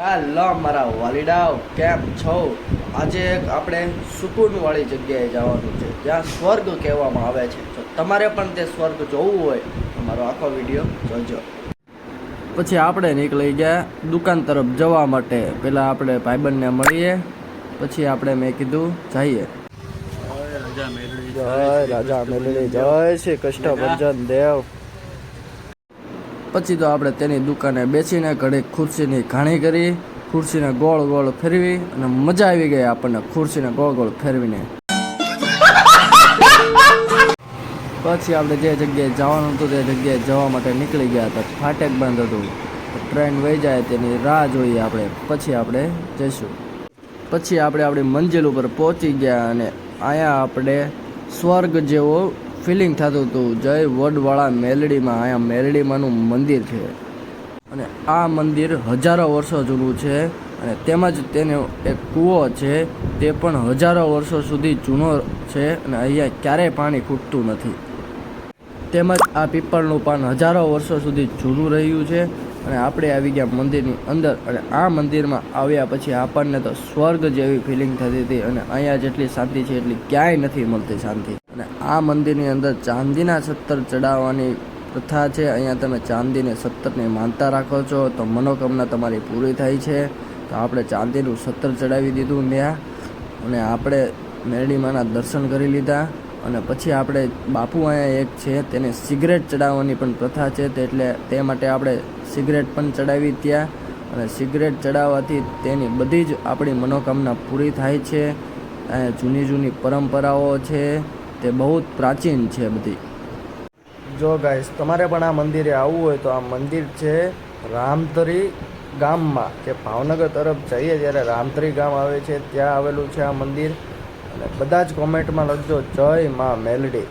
Hello મારા વાલીડાઓ, કેમ છો? આજે આપણે સુકૂનવાળી જગ્યાએ જવાનું છે, જ્યાં સ્વર્ગ કહેવામાં આવે છે. જો તમારે પણ તે સ્વર્ગ જોવું હોય તો મારો આખો વિડીયો જોજો. પછી આપણે નીકળી ગયા દુકાન તરફ જવા માટે. પહેલાં આપણે ભાઈબંધને મળીએ, પછી આપણે મેં કીધું જઈએ. જય રાજા મેલડી, જય શ્રી કૃષ્ણ ભજન દેવ. પછી તો આપણે તેની દુકાને બેસીને ઘડીક ખુરશીની ઘાણી કરી, ખુરશીને ગોળ ગોળ ફેરવી, અને મજા આવી ગઈ આપણને ખુરશીને ગોળ ગોળ ફેરવીને. પછી આપણે જે જગ્યાએ જવાનું હતું તે જગ્યાએ જવા માટે નીકળી ગયા હતા. ફાટક બંધ હતું, ટ્રેન વહી જાય તેની રાહ જોઈએ આપણે, પછી આપણે જઈશું. પછી આપણે આપણી મંજિલ ઉપર પહોંચી ગયા, અને અહીંયા આપણે સ્વર્ગ જેવો ફિલિંગ થતું હતું. જય વડવાળા મેલડીમાં, અહીંયા મેલડીમાંનું મંદિર છે, અને આ મંદિર હજારો વર્ષો જૂનું છે. અને તેમજ તેનો એક કૂવો છે, તે પણ હજારો વર્ષો સુધી જૂનો છે, અને અહીંયા ક્યારેય પાણી ખૂટતું નથી. તેમજ આ પીપળનું પાન હજારો વર્ષો સુધી જૂનું રહ્યું છે. અને આપણે આવી ગયા મંદિરની અંદર, અને આ મંદિરમાં આવ્યા પછી આપણને તો સ્વર્ગ જેવી ફિલિંગ થતી હતી. અને અહીંયા જેટલી શાંતિ છે એટલી ક્યાંય નથી મળતી શાંતિ. અને આ મંદિરની અંદર ચાંદીના સત્તર ચડાવવાની પ્રથા છે. અહીંયા તમે ચાંદીને સત્તરની માનતા રાખો છો તો મનોકામના તમારી પૂરી થાય છે. તો આપણે ચાંદીનું સત્તર ચડાવી દીધું ત્યાં, અને આપણે મેરડીમાના દર્શન કરી લીધા. અને પછી આપણે બાપુ અહીંયા એક છે, તેને સિગરેટ ચડાવવાની પણ પ્રથા છે, એટલે તે માટે આપણે સિગરેટ પણ ચડાવી ત્યાં. અને સિગરેટ ચડાવવાથી તેની બધી જ આપણી મનોકામના પૂરી થાય છે. જૂની જૂની પરંપરાઓ છે, તે બહુ જ પ્રાચીન છે બધી. જો ગાઈસ, તમારે પણ આ મંદિરે આવવું હોય તો આ મંદિર છે રામતરી ગામમાં, કે ભાવનગર તરફ જઈએ ત્યારે રામતરી ગામ આવે છે, ત્યાં આવેલું છે આ મંદિર. અને બધા જ કોમેન્ટમાં લખજો જય માં મેલડી.